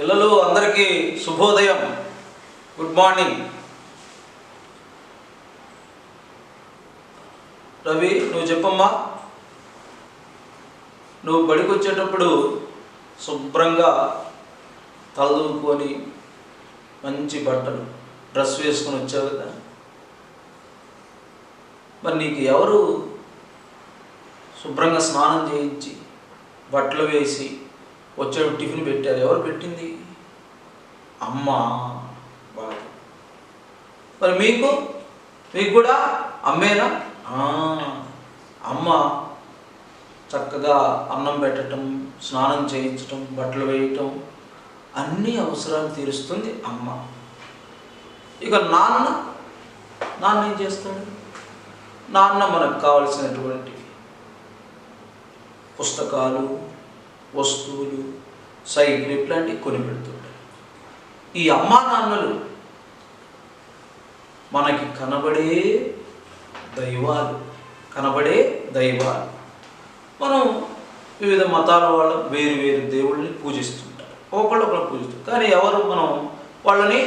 పిల్లలు అందరికీ శుభోదయం, గుడ్ మార్నింగ్. రవి, నువ్వు చెప్పమ్మా. నువ్వు బడికి వచ్చేటప్పుడు శుభ్రంగా తలదూకొని మంచి బట్టలు డ్రెస్ వేసుకొని వచ్చావు కదా. మరి నీకు ఎవరు శుభ్రంగా స్నానం చేయించి బట్టలు వేసి వచ్చాడు టిఫిన్ పెట్టారు? ఎవరు పెట్టింది? అమ్మ. బాగా. మరి మీకు కూడా అమ్మేనా? అమ్మ చక్కగా అన్నం పెట్టడం, స్నానం చేయించటం, బట్టలు వేయటం, అన్ని అవసరాలు తీరుస్తుంది అమ్మ. ఇక నాన్న ఏం చేస్తాడు? నాన్న మనకు కావలసినటువంటి పుస్తకాలు, వస్తువులు, సైకిల్ ఇట్లాంటివి కొని పెడుతుంటారు. ఈ అమ్మా నాన్నలు మనకి కనబడే దైవాలు. మనం వివిధ మతాల వాళ్ళు వేరు వేరు దేవుళ్ళని పూజిస్తుంటారు, ఒకళ్ళు పూజిస్తారు. కానీ ఎవరు మనం వాళ్ళని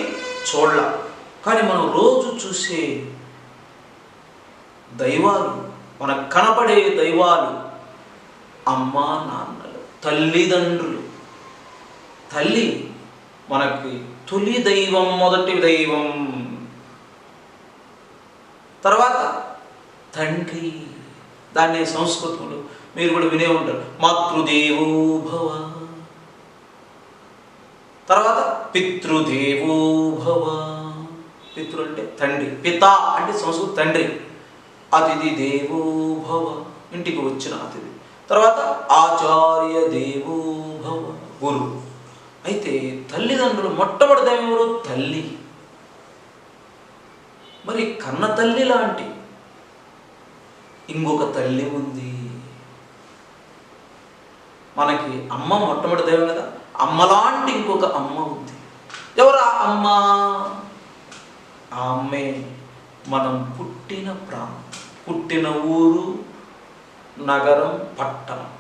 చూడలేం. కానీ మనం రోజు చూసే దైవాలు, మనకు కనబడే దైవాలు అమ్మా నాన్నలు, తల్లిదండ్రులు. తల్లి మనకి తొలి దైవం, మొదటి దైవం. తర్వాత తండ్రి. దాన్ని సంస్కృతంలో మీరు కూడా వినే ఉంటారు, మాతృదేవో భవ. తర్వాత పితృదేవో భవ. పితృ అంటే తండ్రి, పిత అంటే సంస్కృత తండ్రి. అతిథి దేవో భవ, ఇంటికి వచ్చిన అతిథి. తర్వాత ఆచార్య దేవో భవ, గురువు. అయితే తల్లిదండ్రులు మొట్టమొదటి దైవం ఎవరు? తల్లి. మరి కన్న తల్లి లాంటి ఇంకొక తల్లి ఉంది మనకి. అమ్మ మొట్టమొదటి దైవం కదా. అమ్మలాంటి ఇంకొక అమ్మ ఉంది. ఎవరు ఆ అమ్మ? ఆ అమ్మే మనం పుట్టిన ప్రాంతం, పుట్టిన ఊరు, నగరం, పట్టణం.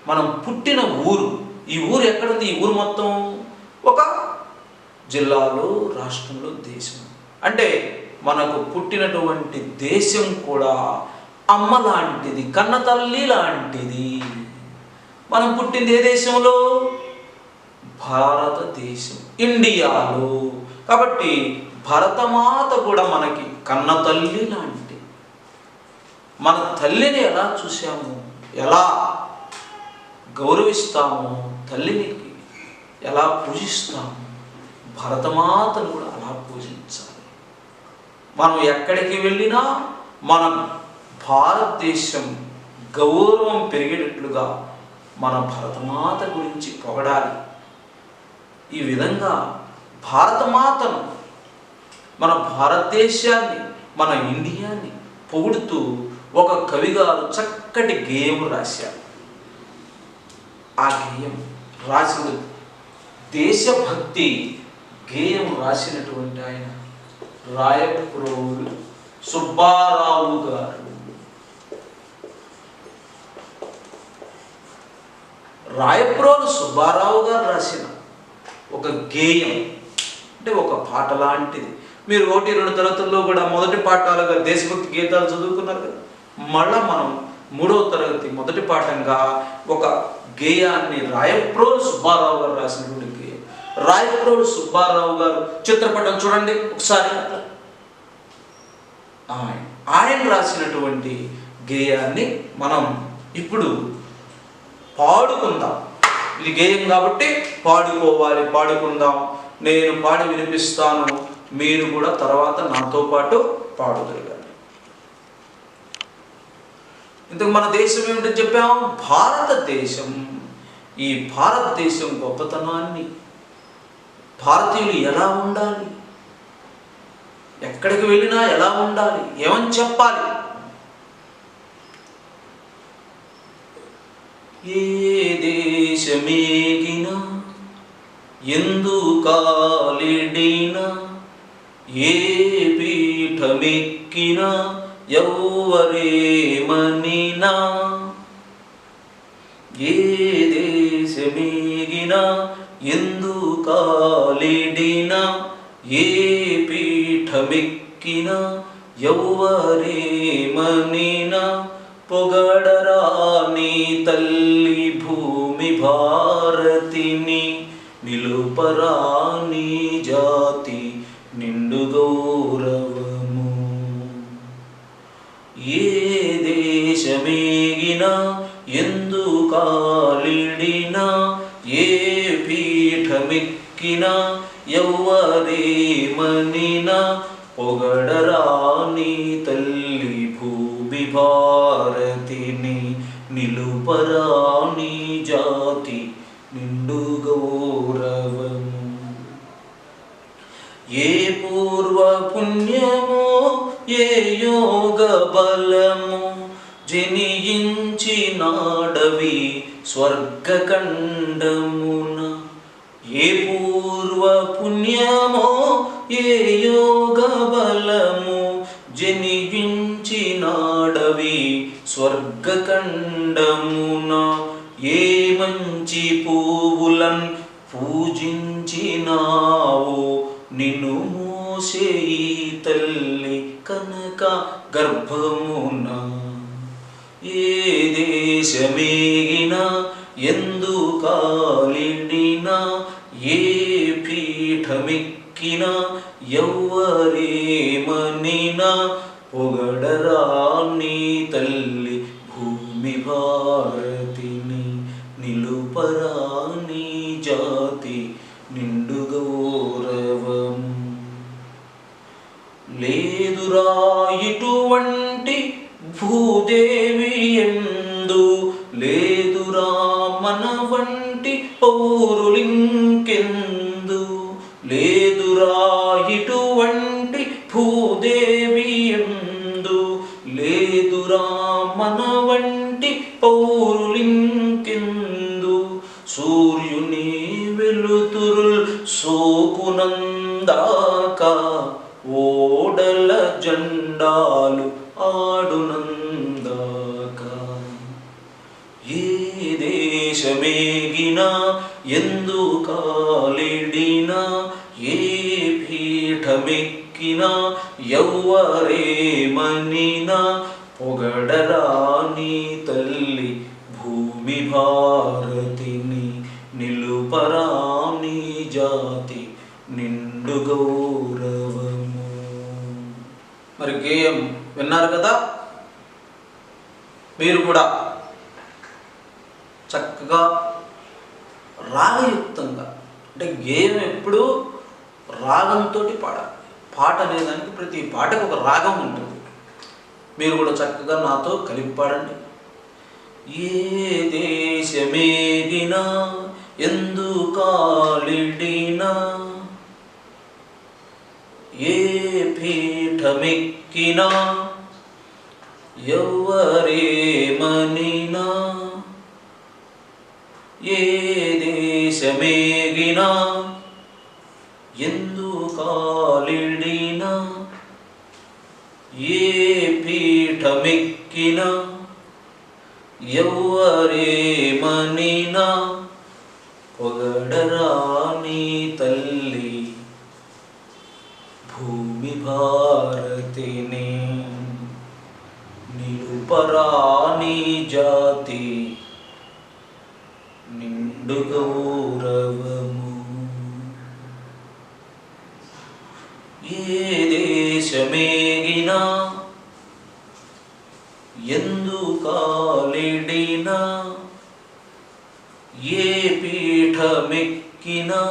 మనం పుట్టిన ఊరు. ఈ ఊరు ఎక్కడుంది? ఈ ఊరు మొత్తం ఒక జిల్లాలో, రాష్ట్రంలో, దేశం. అంటే మనకు పుట్టినటువంటి దేశం కూడా అమ్మ లాంటిది, కన్న తల్లి లాంటిది. మనం పుట్టింది ఏ దేశంలో? భారతదేశం, ఇండియాలో. కాబట్టి భరతమాత కూడా మనకి కన్న తల్లి లాంటి. మన తల్లిని ఎలా చూసాము, ఎలా గౌరవిస్తాము, తల్లిని ఎలా పూజిస్తాము, భరతమాతను కూడా అలా పూజించాలి. మనం ఎక్కడికి వెళ్ళినా మన భారతదేశం గౌరవం పెరిగేటట్లుగా మన భరతమాత గురించి పొగడాలి. ఈ విధంగా భారతమాతను, మన భారతదేశాన్ని, మన ఇండియాని పొగుడుతూ ఒక కవిగారు చక్కటి గేయం రాశారు. ఆ గేయం రాసిన దేశభక్తి గేయం రాసినటువంటి ఆయన రాయప్రోలు సుబ్బారావు గారు. రాయప్రోలు సుబ్బారావు గారు రాసిన ఒక గేయం అంటే ఒక పాట లాంటిది. మీరు 1-2 తరగతుల్లో కూడా మొదటి పాఠాలుగా దేశభక్తి గీతాలు చదువుకున్నారు కదా. మళ్ళా మనం 3వ తరగతి మొదటి పాఠంగా ఒక గేయాన్ని రాయప్రోలు సుబ్బారావు గారు రాసినటువంటి గేయం. రాయప్రోలు సుబ్బారావు గారు చిత్రపటం చూడండి ఒకసారి. ఆయన రాసినటువంటి గేయాన్ని మనం ఇప్పుడు పాడుకుందాం. ఇది గేయం కాబట్టి పాడుకోవాలి, పాడుకుందాం. నేను పాడి వినిపిస్తాను, మీరు కూడా తర్వాత నాతో పాటు పాడుదరగాలి. ఇంతకు మన దేశం ఏమిటో చెప్పాము? భారతదేశం. ఈ భారతదేశం గొప్పతనాన్ని, భారతీయులు ఎలా ఉండాలి, ఎక్కడికి వెళ్ళినా ఎలా ఉండాలి, ఏమని చెప్పాలి? ఏ దేశమేగినా, ఎందు కాలిడినా, ఏ పీఠమెక్కినా, ఎవ్వరేమనినా, ఏ దేశమేగినా, ఎందు కాలిడిన ఏ పీఠమెక్కిన ఎవ్వరేమనిన పొగడరా నీ తల్లి భూమి భారతిని నిలుపరా నీ జాతి నిండు గౌరవము. ఏ దేశమేగినా ఎందు కాలిడినా ఏ పీఠమెక్కినా ఎవ్వరేమనినా పొగడరా నీ తల్లి భూమి భారతిని నిలుపరా నీ జాతి నిండు గౌరవము. ఏ పూర్వ పుణ్యమో ఏ యోగ బలము జనియించినాడవి స్వర్గఖండమున. ఏ పూర్వ పుణ్యమో ఏ యోగ బలము జనియించినాడవి స్వర్గఖండమున. ఏ మంచి పువ్వులన్ పూజించినావో నిన్ను మోసే ఈ తల్లి కనక గర్భమున. ఏ దేశమేగినా ఎందు కాలిడినా ఏ పీఠమెక్కినా ఎవ్వరేమనినా పొగడరా నీ తల్లి భూమి భారతిని నిలుపరా నీ జాతి నిండు గౌరవము. లేదురా ఇటువంటి భూదేవి ఎందు లేదురా మన వంటి పౌరులింకెందు. లేదురా ఇటువంటి భూదేవి ఎందు లేదురా మన వంటి పౌరులింకెందు. సూర్యుని వెలుతురుల్ సోకునందాక ఓడల జెండాలు ఆడునందాక. ఏ దేశమేగినా ఎందు కాలిడినా ఏ పీఠమెక్కినా ఎవ్వరేమనినా పొగడరా నీ తల్లి భూమి భారతిని నిలుపరా నీ జాతి నిండు గౌరవము. మరి గేయం విన్నారు కదా. మీరు కూడా చక్కగా రాగయుక్తంగా, అంటే గేయం ఎప్పుడు రాగంతో పాడాలి. పాట అనేదానికి ప్రతి పాటకు ఒక రాగం ఉంటుంది. మీరు కూడా చక్కగా నాతో కలిపి పాడండి. ఏ దేశమేగినా ఎందు కాలిడినా ఏ పీఠమెక్కినా ఎవ్వరేమనినా ఏ దేశమేగినా ఎందు కాలిడినా ఏ పీఠమెక్కినా ఎవ్వరేమనినా పొగడరా నీ తల్లి భూమి భారతిని నిలుపరా నీ జాతి నిండు గౌరవము. ఏ దేశమేగినా ఎందు కాలిడినా ఏ పీఠమెక్కినా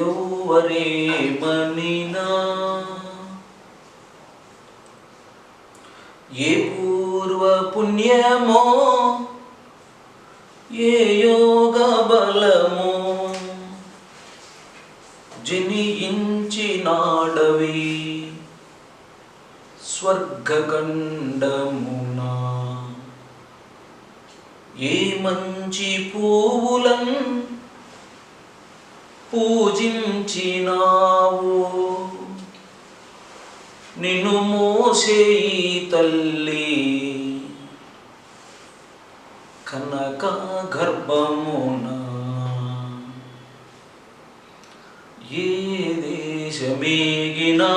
ఎవ్వరేమనినా ఏ పూర్వ పుణ్యమో ఏ యోగ బలమో జనియించినాడవి స్వర్గఖండమున. ఏ మంచి పువ్వులన్ పూజించినావో నిన్ను మోసే తల్లి కనక గర్భమున ఏ దేశమేగినా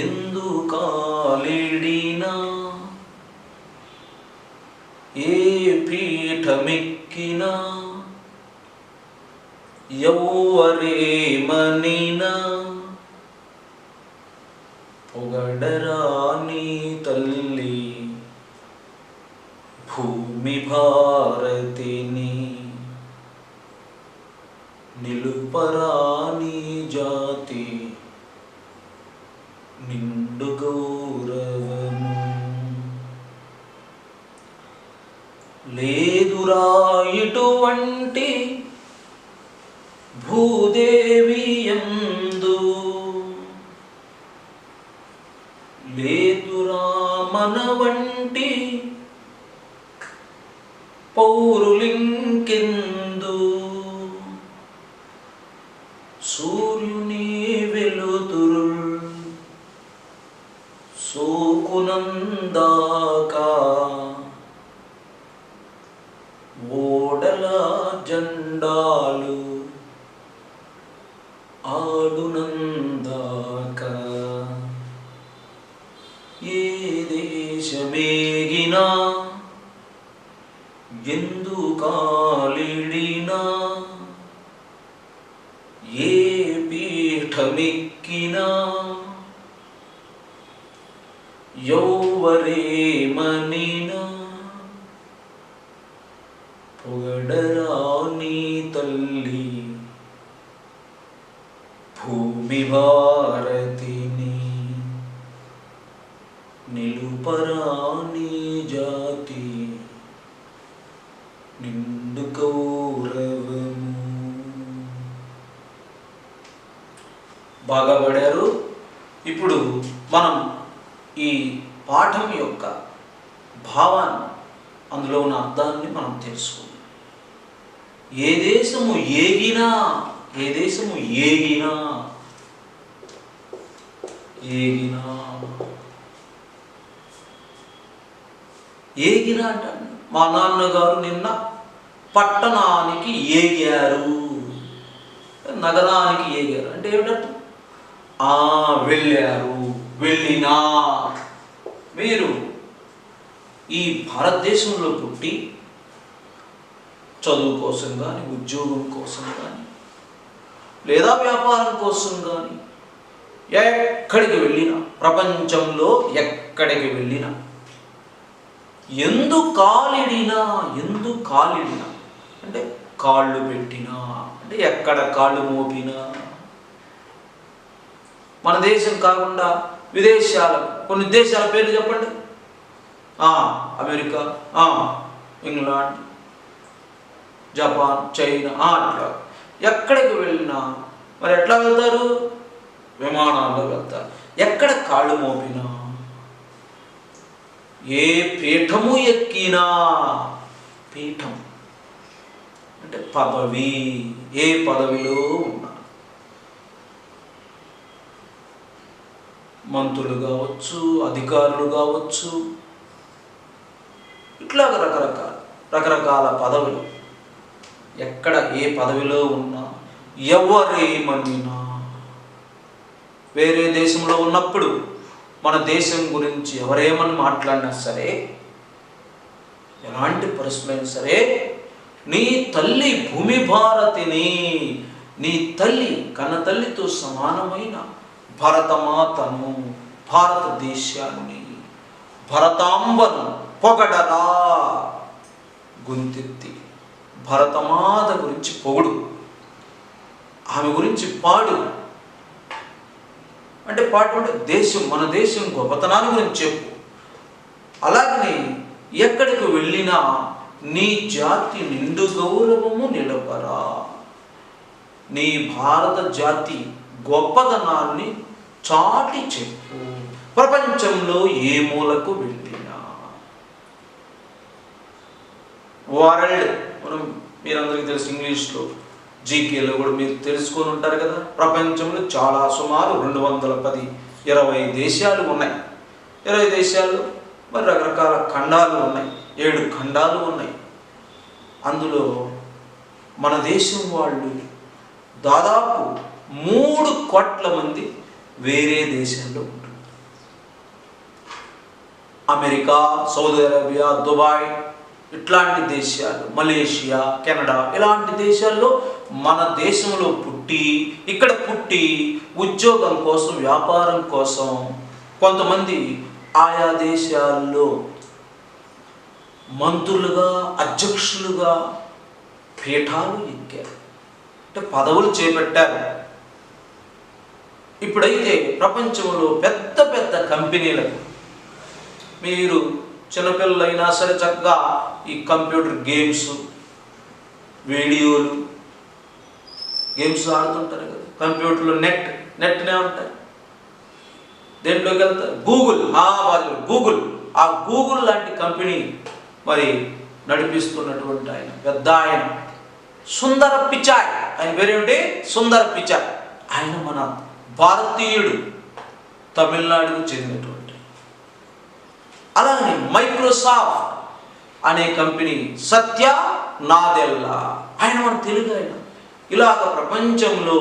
ఎందు కాలిడినా ఏ పీఠమెక్కినా యౌవరేమనినా పొగడరా నీ తల్లి భూమి భారతిని, నిలుపరా నీ జాతి నిండు గౌరవము. లేదురా ఇటువంటి భూదేవి యందు, లేదురా మన వంటి పౌరులింకెందు. సూర్యుని వెలుతురు సోకునందాకా ఓడల జెండాలు ఆడునందాకా ఏ దేశమేగినా ఎందు కాలిడినా ఏ పీఠమెక్కినా యౌవరేమనినా పొగడరా నీ తల్లి భూమి భారతిని, నిలుపరా నీ జాతి నిండు గౌరవము. బాగా పడారు. ఇప్పుడు మనం ఈ పాఠం యొక్క భావాన్ని, అందులో ఉన్న అర్థాన్ని మనం తెలుసుకుందాం. ఏ దేశము ఏగినా, ఏ దేశము ఏగినా, ఏగినా ఏగినా అంటాను. మా నాన్నగారు నిన్న పట్టణానికి ఏగారు, నగరానికి ఏగారు అంటే ఏమిటంటే వెళ్ళారు, వెళ్ళినా. మీరు ఈ భారతదేశంలో పుట్టి చదువు కోసం కానీ, ఉద్యోగం కోసం కానీ, లేదా వ్యాపారం కోసం కానీ ఎక్కడికి వెళ్ళినా, ప్రపంచంలో ఎక్కడికి వెళ్ళినా, ఎందు కాలిడినా, ఎందు కాలిడినా అంటే కాళ్ళు పెట్టినా, అంటే ఎక్కడ కాళ్ళు మోపినా. మన దేశం కాకుండా విదేశాలు, కొన్ని దేశాల పేర్లు చెప్పండి. అమెరికా, ఇంగ్లాండ్, జపాన్, చైనా, అట్లా ఎక్కడికి వెళ్ళినా మరి ఎట్లా వెళ్తారు? విమానాల్లో వెళ్తారు. ఎక్కడ కాళ్ళు మోపినా, ఏ పీఠము ఎక్కినా, పీఠం అంటే పదవి, ఏ పదవిలో ఉన్నా, మంత్రులు కావచ్చు, అధికారులు కావచ్చు, ఇట్లాగ రకరకాల పదవులు. ఎక్కడ ఏ పదవిలో ఉన్నా, ఎవరేమనినా, వేరే దేశంలో ఉన్నప్పుడు మన దేశం గురించి ఎవరేమని మాట్లాడినా సరే, ఎలాంటి పరిస్థితులైనా సరే, నీ తల్లి భూమి భారతిని, నీ తల్లి కన్న తల్లితో సమానమైన భరతమాతను, భారతదేశాన్ని, భరతాంబను పొగడరా. గొంతెత్తి భరతమాత గురించి పొగుడు, ఆమె గురించి పాడు. అంటే పాటు అంటే దేశం, మన దేశం గొప్పతనాన్ని గురించి చెప్పు. అలాగనే ఎక్కడికి వెళ్ళినా నీ జాతి నిండు గౌరవము నిలపరా. నీ భారత జాతి గొప్పతనాన్ని చాటి చెప్పు. ప్రపంచంలో ఏ మూలకు వెళ్ళినా, వరల్డ్, మనం మీరందరికీ తెలుసు, ఇంగ్లీష్లో జీకేలో కూడా మీరు తెలుసుకొని ఉంటారు కదా. ప్రపంచంలో చాలా సుమారు 220 దేశాలు ఉన్నాయి. 20 దేశాలు మరి రకరకాల ఖండాలు ఉన్నాయి. 7 ఖండాలు ఉన్నాయి. అందులో మన దేశం వాళ్ళు దాదాపు 3 కోట్ల మంది వేరే దేశాల్లో ఉంటున్నారు. అమెరికా, సౌదీ అరేబియా, దుబాయ్ ఇట్లాంటి దేశాలు, మలేషియా, కెనడా ఇలాంటి దేశాల్లో మన దేశంలో ఇక్కడ పుట్టి ఉద్యోగం కోసం, వ్యాపారం కోసం కొంతమంది ఆయా దేశాల్లో మంత్రులుగా, అధ్యక్షులుగా పీఠాలు ఎక్కారు, అంటే పదవులు చేపట్టారు. ఇప్పుడైతే ప్రపంచంలో పెద్ద పెద్ద కంపెనీలకు మీరు చిన్నపిల్లలైనా సరే చక్కగా ఈ కంప్యూటర్ గేమ్స్, వీడియోలు గేమ్స్ ఆడుతుంటారు కదా. కంప్యూటర్లో నెట్నే ఉంటాయి, దేంట్లోకి వెళ్తారు. గూగుల్ ఆ గూగుల్ లాంటి కంపెనీ మరి నడిపిస్తున్నటువంటి ఆయన పెద్ద ఆయన సుందర పిచాయ్. ఆయన పేరేమిటి? సుందర పిచాయ్. ఆయన మన భారతీయుడు, తమిళనాడుకు చెందినటువంటి. అలానే మైక్రోసాఫ్ట్ అనే కంపెనీ సత్య నాదెల్లా, ఆయన మన తెలుగు ఆయన. ఇలాగ ప్రపంచంలో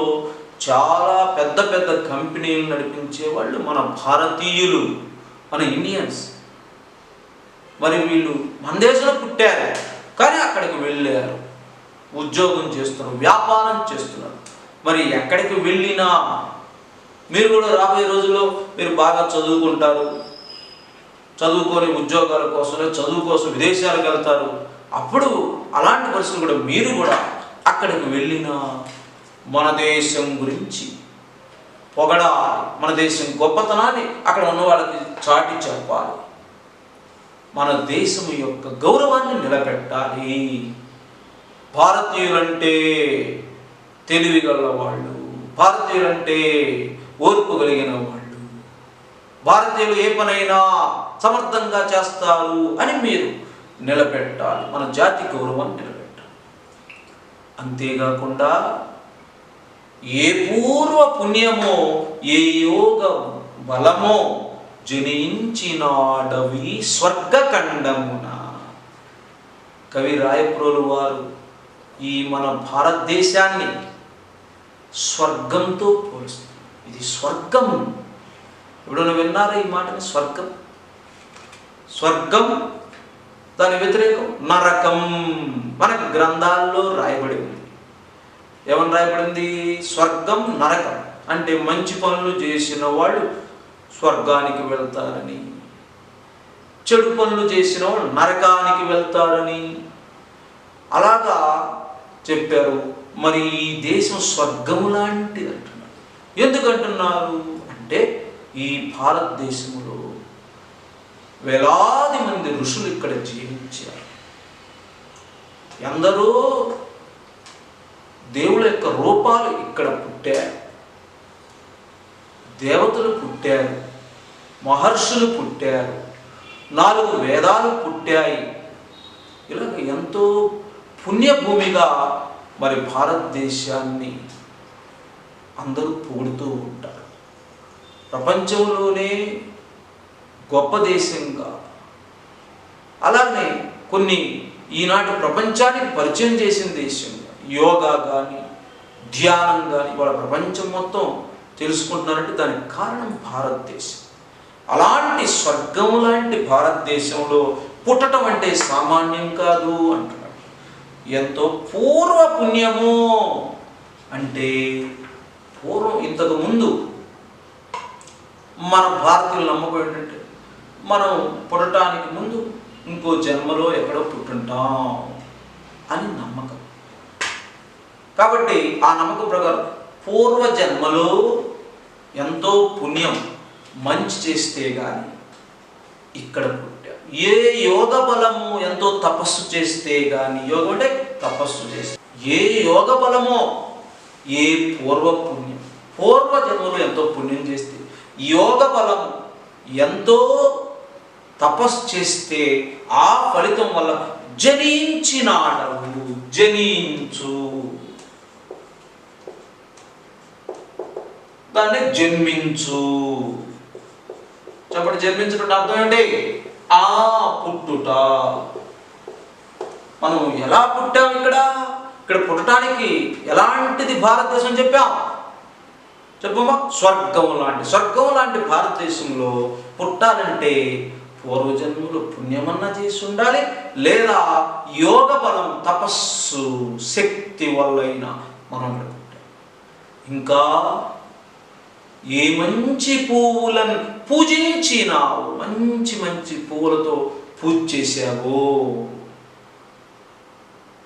చాలా పెద్ద పెద్ద కంపెనీలు నడిపించే వాళ్ళు మన భారతీయులు, మన ఇండియన్స్. మరి వీళ్ళు మన దేశంలో పుట్టారు, కానీ అక్కడికి వెళ్ళారు, ఉద్యోగం చేస్తున్నారు, వ్యాపారం చేస్తున్నారు. మరి ఎక్కడికి వెళ్ళినా మీరు కూడా రాబోయే రోజుల్లో మీరు బాగా చదువుకుంటారు, చదువుకొని ఉద్యోగాల కోసం, చదువు కోసం విదేశాలకు వెళ్తారు. అప్పుడు అలాంటి పరిస్థితులు కూడా మీరు కూడా అక్కడికి వెళ్ళిన మన దేశం గురించి పొగడాలి, మన దేశం గొప్పతనాన్ని అక్కడ ఉన్న వాళ్ళకి చాటి చెప్పాలి, మన దేశం యొక్క గౌరవాన్ని నిలబెట్టాలి. భారతీయులంటే తెలివి గల వాళ్ళు, భారతీయులంటే ఓర్పు కలిగిన వాళ్ళు, భారతీయులు ఏ పనైనా సమర్థంగా చేస్తారు అని మీరు నిలబెట్టాలి, మన జాతి గౌరవాన్ని నిలబెట్టాలి. అంతేకాకుండా ఏ పూర్వ పుణ్యమో, ఏ యోగ బలమో జనించినాడవి స్వర్గఖండమున. కవి రాయప్రోలు వారు ఈ మన భారతదేశాన్ని స్వర్గంతో పోలుస్తారు. ఇది స్వర్గం. ఎప్పుడైనా విన్నారా ఈ మాటని? స్వర్గం. స్వర్గం దాని వ్యతిరేకం నరకం. మనకి గ్రంథాల్లో రాయబడి ఉంది. ఏమని రాయబడింది? స్వర్గం, నరకం. అంటే మంచి పనులు చేసిన వాళ్ళు స్వర్గానికి వెళ్తారని, చెడు పనులు చేసిన వాళ్ళు నరకానికి వెళ్తారని అలాగా చెప్పారు. మరి ఈ దేశం స్వర్గము లాంటిది అంటున్నారు. ఎందుకంటున్నారు అంటే ఈ భారతదేశంలో వేలాది మంది ఋషులు ఇక్కడ జీవించారు. ఎందరో దేవుళ్ళ యొక్క రూపాలు ఇక్కడ పుట్టారు, దేవతలు పుట్టారు, మహర్షులు పుట్టారు, 4 వేదాలు పుట్టాయి. ఇలాగ ఎంతో పుణ్యభూమిగా మరి భారతదేశాన్ని అందరూ పొగుడుతూ ఉంటారు. ప్రపంచంలోనే గొప్ప దేశంగా, అలానే కొన్ని ఈనాటి ప్రపంచానికి పరిచయం చేసిన దేశంగా, యోగా కానీ ధ్యానం కానీ వాళ్ళ ప్రపంచం మొత్తం తెలుసుకుంటున్నారంటే దానికి కారణం భారతదేశం. అలాంటి స్వర్గం లాంటి భారతదేశంలో పుట్టడం అంటే సామాన్యం కాదు అంటున్నాడు. ఎంతో పూర్వ పుణ్యము అంటే పూర్వం, ఇంతకు ముందు మన భారతీయుల నమ్మకం ఏంటంటే మనం పుట్టడానికి ముందు ఇంకో జన్మలో ఎక్కడో పుట్టుంటాం అని నమ్మకం. కాబట్టి ఆ నమ్మకం ప్రకారం పూర్వ జన్మలో ఎంతో పుణ్యం, మంచి చేస్తే కానీ ఇక్కడ పుట్టా. ఏ యోగ బలము, ఎంతో తపస్సు చేస్తే కానీ, యోగం అంటే తపస్సు చేస్తే, ఏ యోగ బలమో, ఏ పూర్వ పుణ్యం, పూర్వ జన్మలో ఎంతో పుణ్యం చేస్తే, యోగ బలం ఎంతో తపస్సు చేస్తే ఆ ఫలితం వల్ల జనించినాడవు, జనించు, దాన్ని జన్మించు. చెప్పండి, జన్మించడం అర్థం ఏంటి? పుట్టుట. మనం ఎలా పుట్టాం? ఇక్కడ పుట్టడానికి ఎలాంటిది భారతదేశం చెప్పాం? చెప్పమ్మా. స్వర్గం లాంటి భారతదేశంలో పుట్టాలంటే పూర్వజన్మలు పుణ్యమన్నా చేసి ఉండాలి, లేదా యోగ బలం, తపస్సు, శక్తి వల్లైనా మనం పుట్టాం. ఇంకా ఏ మంచి పువ్వులను పూజించినావు, మంచి మంచి పువ్వులతో పూజ చేశావో,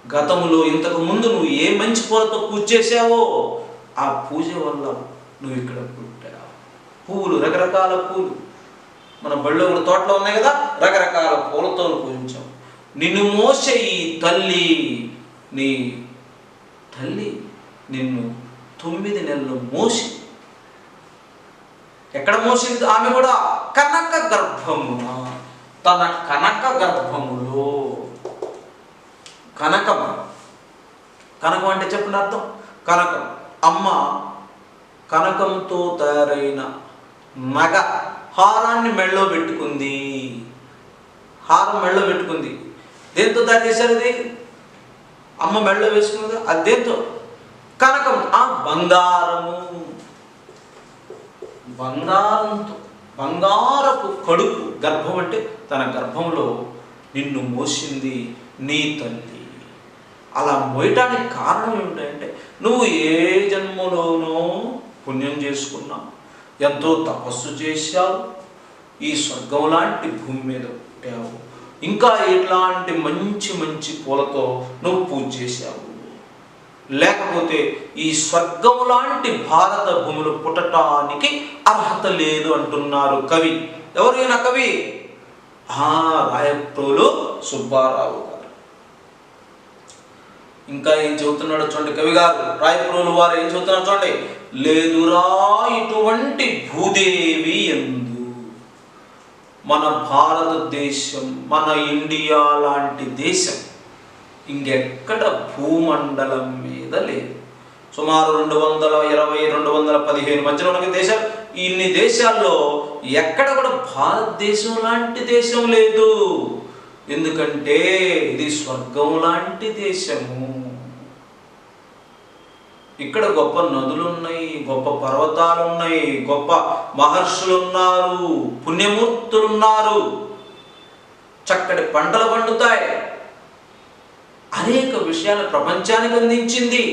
గతంలో ఇంతకు ముందు నువ్వు ఏ మంచి పూలతో పూజ చేశావో ఆ పూజ వల్ల నువ్వు ఇక్కడ పుట్టావు. పువ్వులు, రకరకాల పూలు మన బళ్ళో కూడా తోటలో ఉన్నాయి కదా, రకరకాల పూలతో పూజించాం. నిన్ను మోసే ఈ తల్లి, నీ తల్లి నిన్ను 9 నెలలు మోసి, ఎక్కడ మోసింది? ఆమె కూడా కనక గర్భమున, తన కనక గర్భములో. కనకం అంటే చెప్పండి అర్థం. కనకం, అమ్మ కనకంతో తయారైన నగ హారాన్ని మెళ్ళో పెట్టుకుంది. హారం మెళ్ళో పెట్టుకుంది. దేంతో తయారు చేశారు? అది అమ్మ మెళ్ళో వేసుకున్నది. అది దేంతో? కనకం. బంగారంతో, బంగారపు కడుపు. గర్భం అంటే తన గర్భంలో నిన్ను మోసింది నీ తల్లి. అలా మోయటానికి కారణం ఏమిటంటే నువ్వు ఏ జన్మలోనో పుణ్యం చేసుకున్నావు, ఎంతో తపస్సు చేశావు, ఈ స్వర్గం లాంటి భూమి మీద పుట్టావు, ఇంకా ఇట్లాంటి మంచి మంచి పూలతో నువ్వు పూజ చేశావు. లేకపోతే ఈ స్వర్గం లాంటి భారత భూములు పుట్టడానికి అర్హత లేదు అంటున్నారు కవి. ఎవరైనా కవి? రాయప్రోలు సుబ్బారావు గారు. ఇంకా ఏం చెబుతున్నాడు చూడండి కవి గారు. రాయప్రోలు వారు ఏం చెబుతున్నారు చూడండి. లేదురా ఇటువంటి భూదేవి ఎందు, మన భారతదేశం, మన ఇండియా లాంటి దేశం ఇంకెక్కడ భూమండలం మీద లేదు. సుమారు 220-215 మధ్యలో ఉన్న దేశాలు. ఇన్ని దేశాల్లో ఎక్కడ కూడా భారతదేశం లాంటి దేశం లేదు. ఎందుకంటే ఇది స్వర్గం లాంటి దేశము. ఇక్కడ గొప్ప నదులు ఉన్నాయి, గొప్ప పర్వతాలు ఉన్నాయి, గొప్ప మహర్షులు ఉన్నారు, పుణ్యమూర్తులు ఉన్నారు, చక్కటి పంటలు పండుతాయి, అనేక విషయాలు ప్రపంచానికి అందించింది.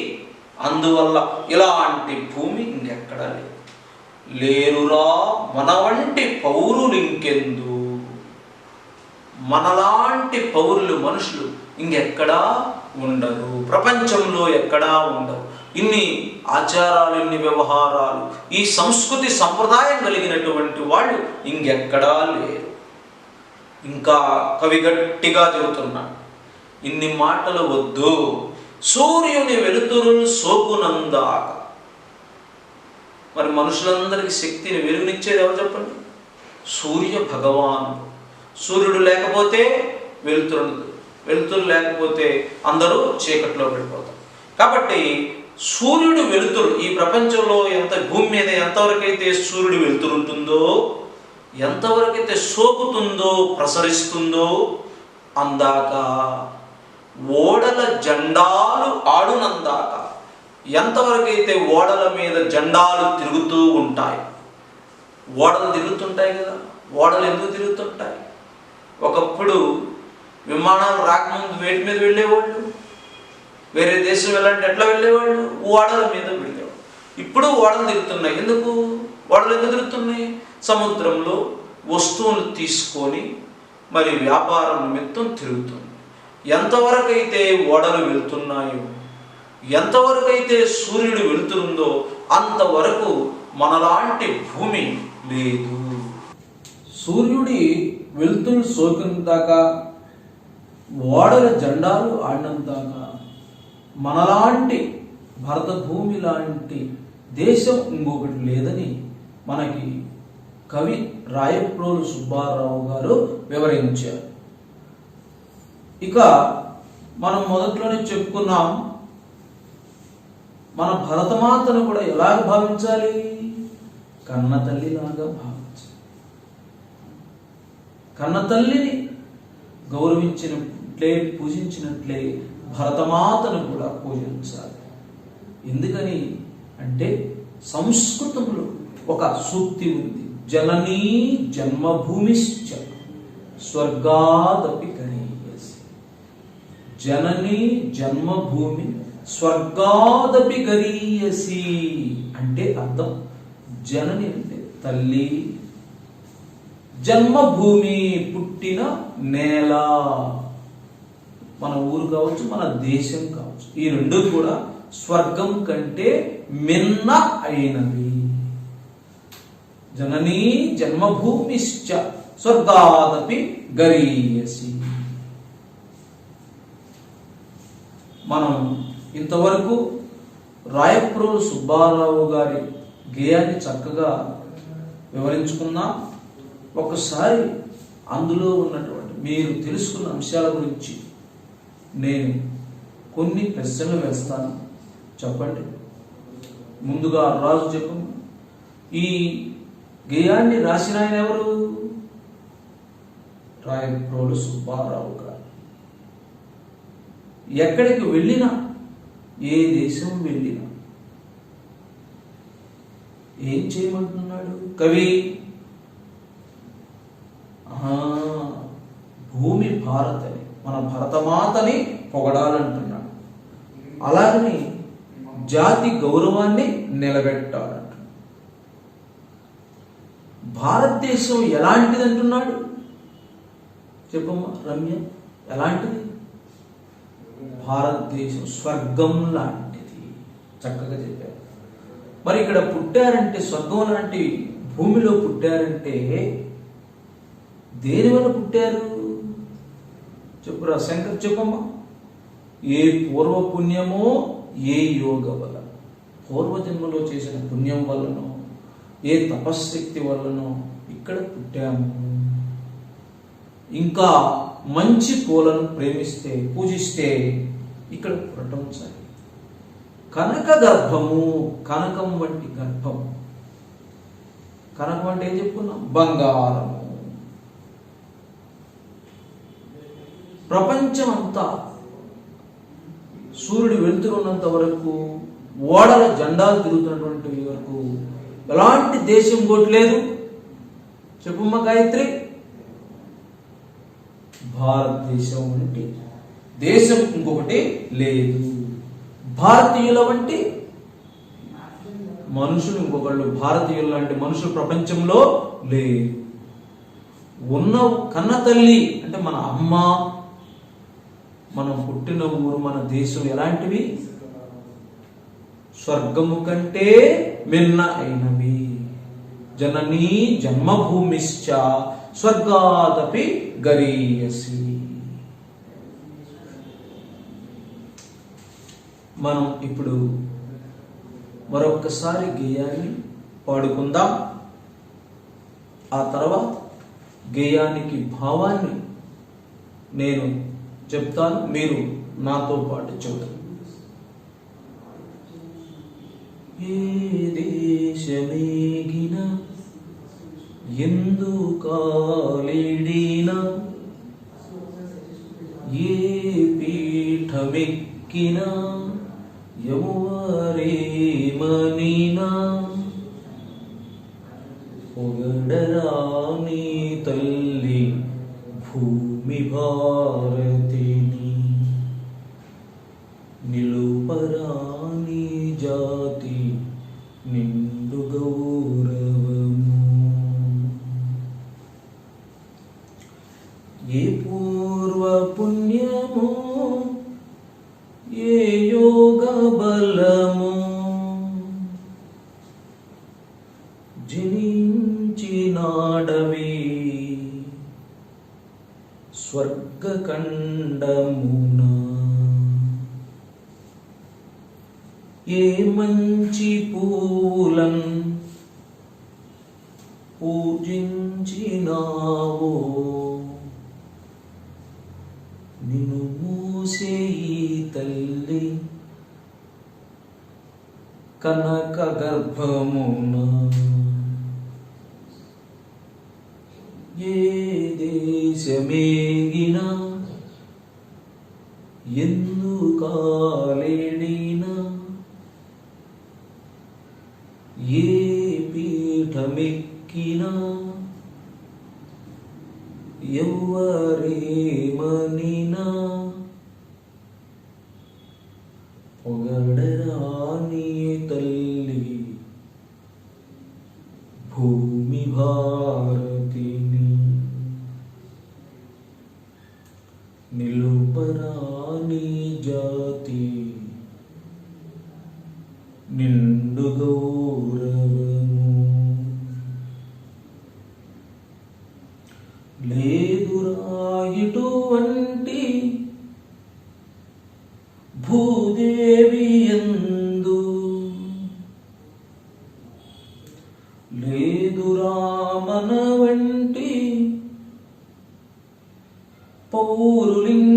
అందువల్ల ఇలాంటి భూమి ఇంకెక్కడా లేదు. లేరురా మన వంటి పౌరులు ఇంకెందు, మనలాంటి పౌరులు, మనుషులు ఇంకెక్కడా ఉండరు, ప్రపంచంలో ఎక్కడా ఉండరు. ఇన్ని ఆచారాలు, ఇన్ని వ్యవహారాలు, ఈ సంస్కృతి సంప్రదాయం కలిగినటువంటి వాళ్ళు ఇంకెక్కడా లేరు. ఇంకా కవి గట్టిగా చెబుతున్నాడు, ఇన్ని మాటలు వద్దు, సూర్యుని వెలుతురులు సోకునందాక. మరి మనుషులందరికీ శక్తిని వెలుగునిచ్చేది ఎవరు చెప్పండి? సూర్య భగవానుడు. సూర్యుడు లేకపోతే వెలుతురు, వెలుతురు లేకపోతే అందరూ చీకట్లో వెళ్ళిపోతారు. కాబట్టి సూర్యుడు వెలుతురు, ఈ ప్రపంచంలో భూమి మీద ఎంతవరకైతే సూర్యుడు వెలుతురు ఉంటుందో, ఎంతవరకైతే సోకుతుందో, ప్రసరిస్తుందో, అందాక ఓడల జెండాలు ఆడునందాక, ఎంతవరకైతే ఓడల మీద జెండాలు తిరుగుతూ ఉంటాయి. ఓడలు తిరుగుతుంటాయి కదా. ఓడలు ఎందుకు తిరుగుతుంటాయి? ఒకప్పుడు విమానాలు రాకముందు వేటి మీద వెళ్ళేవాళ్ళు, వేరే దేశం వెళ్ళాలంటే ఎట్లా వెళ్ళేవాళ్ళు? ఓడల మీద వెళ్ళేవాళ్ళు. ఇప్పుడు ఓడలు తిరుగుతున్నాయి. ఎందుకు? ఓడలు ఎందుకు తిరుగుతున్నాయి? సముద్రంలో వస్తువులు తీసుకొని మరి వ్యాపారం నిమిత్తం తిరుగుతుంది. ఎంతవరకైతే ఓడలు వెళ్తున్నాయో, ఎంతవరకైతే సూర్యుడు వెళ్తుందో అంతవరకు మనలాంటి భూమి లేదు. సూర్యుడి వెలుతురు సోకినందాక, ఓడల జెండాలు ఆడినందాక మనలాంటి భరత భూమి లాంటి దేశం ఇంకొకటి లేదని మనకి కవి రాయప్రోలు సుబ్బారావు గారు వివరించారు. ఇక మనం మొదట్లోనే చెప్పుకున్నాం, మన భరతమాతను కూడా ఎలా భావించాలి? కన్న తల్లిలాగా భావించాలి. కన్న తల్లిని గౌరవించిన ఇట్లే పూజించినట్లే భరతమాతను కూడా పూజించాలి. ఎందుకని అంటే సంస్కృతంలో ఒక సూక్తి ఉంది, జననీ జన్మభూమిశ్చ స్వర్గాదపి గరీయసి. జననీ జన్మభూమి స్వర్గాదపి గరీయసి అంటే అర్థం, జనని అంటే తల్లి, జన్మభూమి పుట్టిన నేల, మన ఊరు కావచ్చు, మన దేశం కావచ్చు, ఈ రెండు కూడా స్వర్గం కంటే మిన్న అయినవి. జననీ జన్మభూమిశ్చ స్వర్గాదపి గరీయసి. మనం ఇంతవరకు రాయప్రోలు సుబ్బారావు గారి గేయాన్ని చక్కగా వివరించుకున్నాం. ఒకసారి అందులో ఉన్నటువంటి మీరు తెలుసుకున్న అంశాల గురించి నేను కొన్ని ప్రశ్నలు వేస్తాను, చెప్పండి. ముందుగా రాజు చెప్పు, ఈ గేయాన్ని రాసిన ఆయన ఎవరు? రాయప్రోలు సుబ్బారావు గారు. ఎక్కడికి వెళ్ళినా, ఏ దేశం వెళ్ళినా ఏం చేయమంటున్నాడు కవి? భూమి భారత్ అని, మన భరతమాతని పొగడాలంటున్నాడు. అలాగని జాతి గౌరవాన్ని నిలబెట్టాలంట. భారతదేశం ఎలాంటిది అంటున్నాడు? చెప్పమ్మా రమ్య, ఎలాంటిది? భారతదేశం స్వర్గం లాంటిది. చక్కగా చెప్పారు. మరి ఇక్కడ పుట్టారంటే, స్వర్గం లాంటి భూమిలో పుట్టారంటే దేని వల్ల పుట్టారు? చెప్పురా శంకర్, చెప్పమ్మా. ఏ పూర్వ పుణ్యమో, ఏ యోగ వల్ల, పూర్వజన్మలో చేసిన పుణ్యం వల్లనో, ఏ తపశ్శక్తి వల్లనో ఇక్కడ పుట్టాము. ఇంకా మంచి పూలను ప్రేమిస్తే, పూజిస్తే ఇక్కడ పుట్టడం సరే. కనక గర్భము, కనకం వంటి గర్భము. కనకం అంటే ఏం చెప్పుకున్నాం? బంగారము. ప్రపంచమంతా సూర్యుడు వెళ్తున్నంత వరకు, ఓడల జెండాలు తిరుగుతున్నటువంటి వరకు ఎలాంటి దేశం ఇంకోటి లేదు. చెప్పుమ్మ గాయత్రి. భారతదేశం వంటి దేశం ఇంకొకటి లేదు. భారతీయుల వంటి మనుషులు ఇంకొకళ్ళు, భారతీయులు లాంటి మనుషులు ప్రపంచంలో లేదు. ఉన్న కన్న తల్లి అంటే మన అమ్మ, మనం పుట్టిన ఊరు, మన దేశం ఎలాంటివి? స్వర్గము కంటే మిన్న అయినవి. జననీ జన్మభూమిశ్చ స్వర్గాదపి గరీయసి. మనం ఇప్పుడు మరొకసారి గేయాన్ని పాడుకుందాం. ఆ తర్వాత గేయానికి భావాన్ని నేను చెప్తాను, మీరు నాతో పాటు చెబుతారు. ఏ దేశమేగిన ఎందు కాలిడిన, ఏ పీఠమెక్కిన ఎవరేమనినా, పొగడరాని తల్లి భూమి భారతిని, నిలుపరాని జాతి నిండు గౌరవము. ఏ పూర్వ పుణ్యము, ఏ యోగ బలము, జనించినాడవి స్వర్గఖండమున. ఏ మంచి పూలన్ పూజించినావో, నిన్ను మూసే ఈ తల్లి కనక గర్భమున. ఏ దేశమేగిన ఎందుకాలేడినా ఏ పీఠమెక్కినా ఎవ్వరేమనినా పొగడరా నీ తల్లి భూమి భారతిని, నిలుపరా నీ జాతి నిండు గౌరవము. లేదురా ఇటువంటి భూదేవి యందు, లేదురా మన వంటి పౌరులింకెందు.